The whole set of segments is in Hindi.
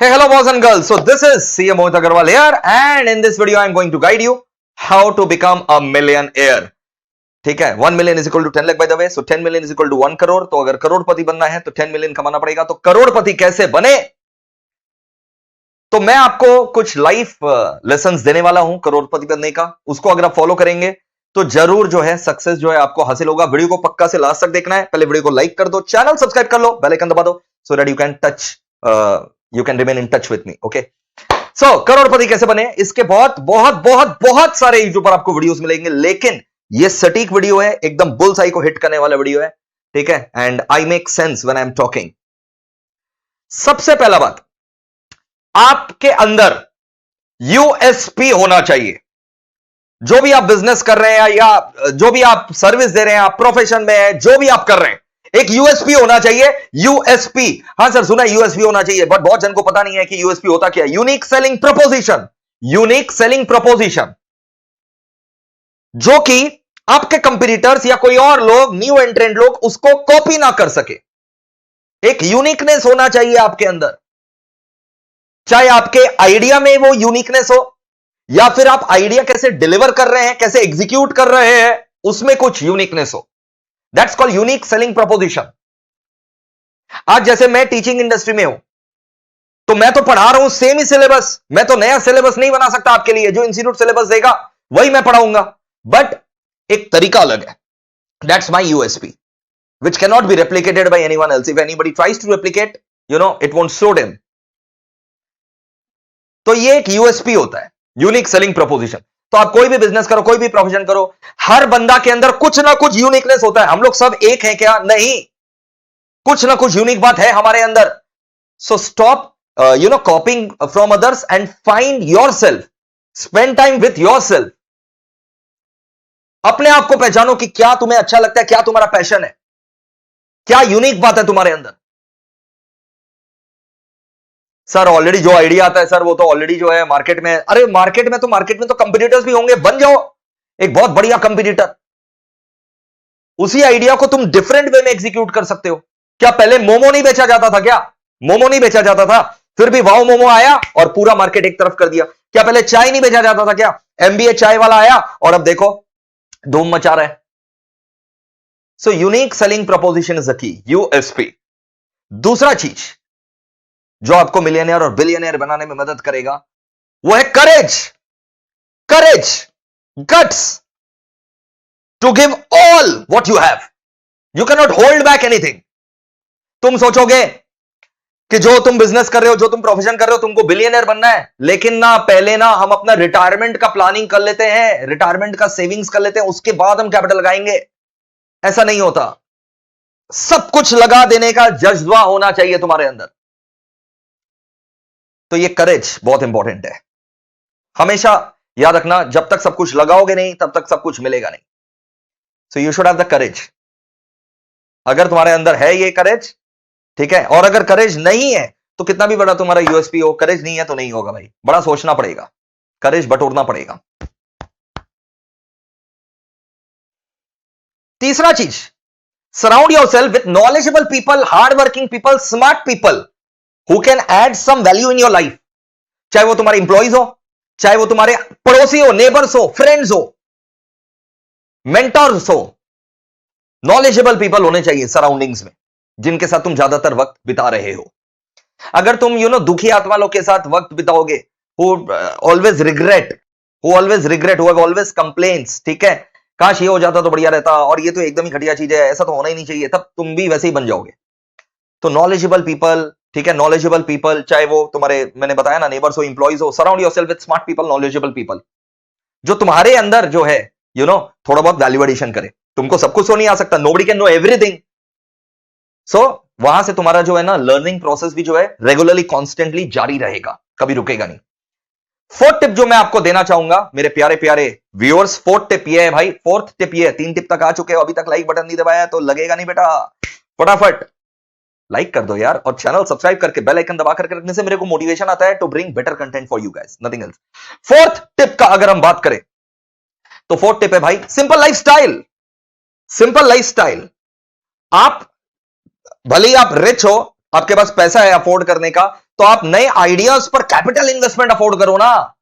Hey, hello boys and girls. So this is CM Mohit Agarwal here and in this video I am going to guide you how to become a millionaire. ठीक है, 1 million is equal to 10 lakh by the way. So 10 million is equal to 1 crore. तो अगर करोड़पति बनना है तो 10 million कमाना पड़ेगा. तो करोड़पति कैसे बने? तो मैं आपको कुछ लाइफ लेसन्स देने वाला हूं करोड़पति बनने का. उसको अगर आप फॉलो करेंगे तो जरूर जो है सक्सेस जो है आपको हासिल होगा. वीडियो को पक्का से लास्ट तक देखना है. पहले वीडियो को लाइक कर दो, चैनल सब्सक्राइब कर लो, बेल आइकन दबा दो so that you can remain in touch with me. Okay, so करोड़पति कैसे बने, इसके बहुत बहुत बहुत बहुत सारे यूट्यूब पर आपको वीडियोस मिलेंगे, लेकिन ये सटीक वीडियो है, एकदम बुल्स आई को हिट करने वाला वीडियो है. ठीक है, and I make sense when I am talking. सबसे पहला बात, आपके अंदर यूएसपी होना चाहिए. जो भी आप बिजनेस कर रहे हैं या जो भी आप सर्विस दे रहे हैं, आप प्रोफेशन में है, जो भी आप कर रहे हैं, एक यूएसपी होना चाहिए. यूएसपी, हां सर सुना यूएसपी होना चाहिए, बट बहुत जन को पता नहीं है कि यूएसपी होता क्या है. Unique selling preposition. Unique selling preposition जो कि आपके कंपटीटर्स या कोई और लोग, न्यू एंट्रेंट लोग उसको कॉपी ना कर सके. एक यूनिकनेस होना चाहिए आपके अंदर, चाहे आपके आइडिया में वो यूनिकनेस हो या फिर आप आइडिया कैसे डिलीवर कर रहे हैं, कैसे एग्जीक्यूट कर रहे हैं, उसमें कुछ यूनिकनेस हो. That's called unique selling proposition. आज जैसे मैं टीचिंग इंडस्ट्री में हूं तो मैं तो पढ़ा रहा हूं सेम ही सिलेबस. मैं तो नया सिलेबस नहीं बना सकता आपके लिए. जो इंस्टीट्यूट सिलेबस देगा वही मैं पढ़ाऊंगा, बट एक तरीका अलग है. That's my USP which cannot be replicated by anyone else. If anybody tries to replicate, it won't suit him. तो ये एक USP होता है, यूनिक सेलिंग प्रपोजिशन. तो आप कोई भी बिजनेस करो, कोई भी प्रोफेशन करो, हर बंदा के अंदर कुछ ना कुछ यूनिकनेस होता है. हम लोग सब एक हैं क्या? नहीं, कुछ ना कुछ यूनिक बात है हमारे अंदर. So stop कॉपिंग from others and find yourself. Spend time with yourself. अपने आप को पहचानो कि क्या तुम्हें अच्छा लगता है, क्या तुम्हारा पैशन है, क्या यूनिक बात है तुम्हारे अंदर. सर ऑलरेडी जो आइडिया आता है सर वो तो ऑलरेडी जो है मार्केट में. अरे मार्केट में तो कंपटीटर्स भी होंगे. बन जाओ एक बहुत बढ़िया कंपटीटर. उसी आइडिया को तुम डिफरेंट वे में एग्जीक्यूट कर सकते हो. क्या पहले मोमो नहीं बेचा जाता था? क्या मोमो नहीं बेचा जाता था? फिर भी वाओ मोमो आया और पूरा मार्केट एक तरफ कर दिया. क्या पहले चाय नहीं बेचा जाता था? क्या एमबीए चाय वाला आया और अब देखो धूम मचा रहा है. So unique selling preposition is the key, USP. दूसरा चीज जो आपको मिलियनियर और बिलियनियर बनाने में मदद करेगा वो है courage. Courage, guts to give all what you have. You can not hold back anything. तुम सोचोगे कि जो तुम बिजनेस कर रहे हो, जो तुम प्रोफेशन कर रहे हो, तुमको बिलियनियर बनना है, लेकिन ना पहले ना हम अपना रिटायरमेंट का प्लानिंग कर लेते हैं, रिटायरमेंट का सेविंग्स कर लेते हैं, उसके बाद हम कैपिटल लगाएंगे. ऐसा नहीं होता. सब कुछ लगा देने का जज्बा होना चाहिए तुम्हारे अंदर. तो ये करेज बहुत इंपॉर्टेंट है. हमेशा याद रखना, जब तक सब कुछ लगाओगे नहीं तब तक सब कुछ मिलेगा नहीं. So you should have the courage. अगर तुम्हारे अंदर है ये करेज, ठीक है, और अगर करेज नहीं है तो कितना भी बड़ा तुम्हारा यूएसपी हो, करेज नहीं है तो नहीं होगा भाई. बड़ा सोचना पड़ेगा, करेज बटोरना पड़ेगा. तीसरा चीज, surround yourself with knowledgeable people, hard working people, smart people who can add some value in your life. चाहे वो तुम्हारे इंप्लॉइज हो, चाहे वो तुम्हारे पड़ोसी हो, नेबर्स हो, फ्रेंड्स हो, मेंटर्स हो. नॉलेजेबल पीपल होने चाहिए सराउंडिंग्स में, जिनके साथ तुम ज्यादातर वक्त बिता रहे हो. अगर तुम दुखी आत्मा लोग के साथ वक्त बिताओगे, who always regret, who always complains, ठीक है, काश ये हो जाता तो बढ़िया रहता, और ये तो एकदम ही घटिया चीज है, ऐसा तो होना ही नहीं चाहिए, तब तुम भी वैसे ही बन जाओगे. तो नॉलेजेबल पीपल, ठीक है, नॉलेजेबल पीपल, चाहे वो तुम्हारे, मैंने बताया ना, नेबर्स हो, इंप्लॉइज हो, surround yourself with smart people, knowledgeable people, जो तुम्हारे अंदर जो है थोड़ा बहुत वैल्यू एडिशन करे. तुमको सब कुछ तो नहीं आ सकता, नोबडी कैन नो एवरीथिंग. सो वहां से तुम्हारा जो है ना लर्निंग प्रोसेस भी जो है रेगुलरली कॉन्स्टेंटली जारी रहेगा, कभी रुकेगा नहीं. फोर्थ टिप जो मैं आपको देना चाहूंगा मेरे प्यारे प्यारे व्यूअर्स, फोर्थ टिप ये है भाई. फोर्थ टिप ये है, 3 टिप तक आ चुके हो, अभी तक लाइक बटन नहीं दबाया तो लगेगा नहीं बेटा. फटाफट लाइक कर दो यार, और चैनल सब्सक्राइब करके बेल आइकन दबा करके रखने से मेरे को मोटिवेशन आता है to bring better content for you guys, nothing else. Fourth tip का अगर हम बात करें तो फोर्थ टिप है भाई सिंपल लाइफस्टाइल. Simple lifestyle. आप भले ही आप रिच हो, आपके पास पैसा है अफोर्ड करने का, तो आप नए आइडियाज पर कैपिटल इन्वेस्टमेंट अफोर्ड करो ना।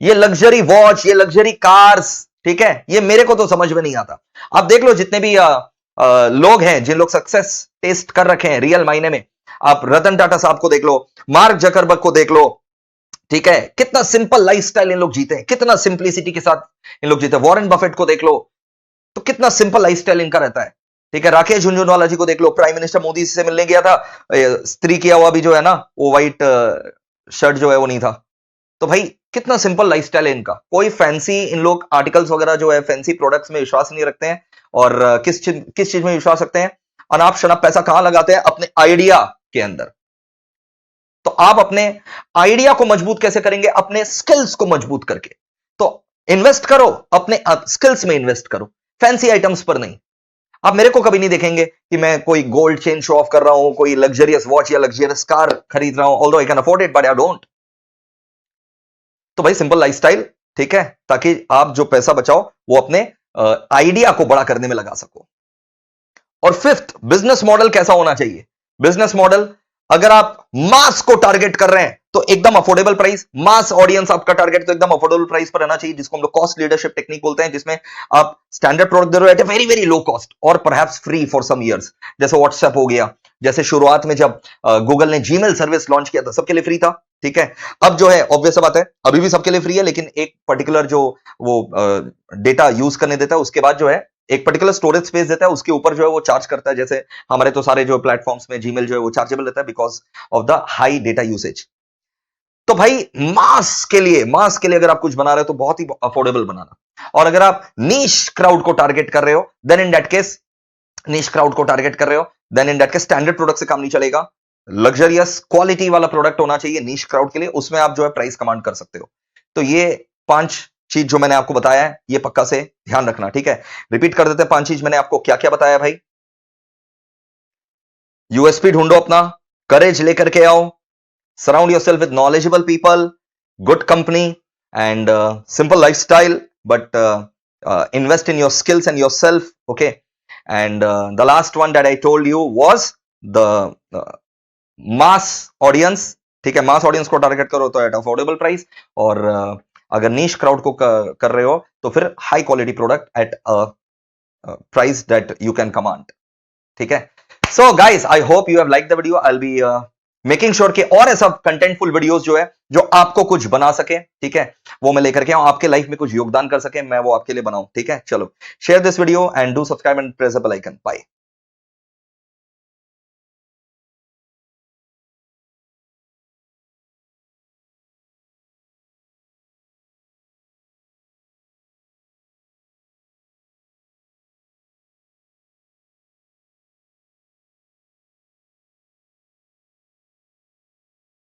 ये लग्जरी वॉच, ये लग्जरी कार्स, ठीक है, ये मेरे को तो समझ में नहीं आता। आप देख लो जितने भी लोग हैं, जिन लोग सक्सेस टेस्ट कर रखे हैं रियल मायने में, आप रतन टाटा साहब को देख लो, मार्क जकरबर्ग को देख लो, ठीक है, कितना सिंपल लाइफस्टाइल इन लोग जीते हैं, कितना सिंपलिसिटी के साथ इन लोग जीते हैं। वॉरेन बफेट को देख लो, तो कितना सिंपल लाइफस्टाइल इनका रहता है, ठीक है। राकेश झुनझुनवाला जी को देख लो, प्राइम मिनिस्टर मोदी से मिलने गया था, स्त्री किया हुआ भी जो है ना, वो व्हाइट शर्ट जो है वो नहीं था। तो भाई कितना सिंपल लाइफस्टाइल है इनका, कोई फैंसी, इन लोग आर्टिकल्स वगैरह जो है फैंसी प्रोडक्ट्स में विश्वास नहीं रखते हैं। और किस चीज में विश्वास रखते हैं? अनाप शनाप पैसा कहां लगाते हैं? अपने आइडिया के अंदर। तो आप अपने आइडिया को मजबूत कैसे करेंगे? अपने स्किल्स को मजबूत करके। तो इन्वेस्ट करो, अपने स्किल्स में इन्वेस्ट करो, फैंसी आइटम्स पर नहीं। आप मेरे को कभी नहीं देखेंगे कि मैं कोई गोल्ड चेन शो ऑफ कर रहा हूं, कोई लग्जरियस वॉच या लग्जरियस कार खरीद रहा हूं, although I can afford it but I don't. तो भाई सिंपल लाइफस्टाइल, ठीक है, ताकि आप जो पैसा बचाओ वो अपने आइडिया को बड़ा करने में लगा सको। और फिफ्थ, बिजनेस मॉडल कैसा होना चाहिए? बिजनेस मॉडल, अगर आप मास को टारगेट कर रहे हैं तो एकदम अफोर्डेबल प्राइस, मास ऑडियंस आपका टारगेट तो एकदम अफोर्डेबल प्राइस पर रहना चाहिए, जिसको हम लोग कॉस्ट लीडरशिप टेक्निक बोलते हैं, जिसमें आप स्टैंडर्ड प्रोडक्ट दे रहे हो at a very very low cost और perhaps free for some years. जैसे व्हाट्सएप हो गया, जैसे शुरुआत में जब गूगल ने जीमेल सर्विस लॉन्च किया था, सबके लिए फ्री था, ठीक है। अब जो है ऑब्वियस बात है, अभी भी सबके लिए फ्री है, लेकिन एक पर्टिकुलर जो वो डेटा यूज करने देता है, उसके बाद जो है एक पर्टिकुलर स्टोरेज स्पेस देता है, उसके ऊपर जो है वो चार्ज करता है। जैसे हमारे तो सारे जो प्लेटफॉर्म्स में जीमेल जो है वो चार्जेबल रहता है because of the high data usage. तो भाई मास के लिए अगर आप कुछ बना रहे हो तो बहुत ही अफोर्डेबल बनाना। और अगर आप नीश क्राउड को टारगेट कर रहे हो, then in that case, standard product से काम नहीं चलेगा। लग्जरियस क्वालिटी वाला प्रोडक्ट होना चाहिए नीश क्राउड के लिए, उसमें आप जो है प्राइस कमांड कर सकते हो। तो ये 5 चीज जो मैंने आपको बताया है, ये पक्का से ध्यान रखना, ठीक है। रिपीट कर देते हैं 5 चीज मैंने आपको क्या क्या बताया भाई। यूएसपी ढूंढो अपना, करेज लेकर के आओ, surround yourself with knowledgeable people, good company and simple lifestyle, but invest in your skills and yourself, okay. And the last one that I told you was the mass audience, ठीक है। मास ऑडियंस को टारगेट करो तो एट अफोर्डेबल प्राइस, और अगर नीश क्राउड को कर रहे हो तो फिर high quality product at a price that you can command, ठीक है। So guys, I hope you have like the video. I will be making sure कि और ऐसा कंटेंटफुल वीडियोस जो है जो आपको कुछ बना सके, ठीक है, वो मैं लेकर के आऊं, आपके लाइफ में कुछ योगदान कर सके, मैं वो आपके लिए बनाऊं, ठीक है। चलो, share this video and do subscribe and press the bell icon. Bye.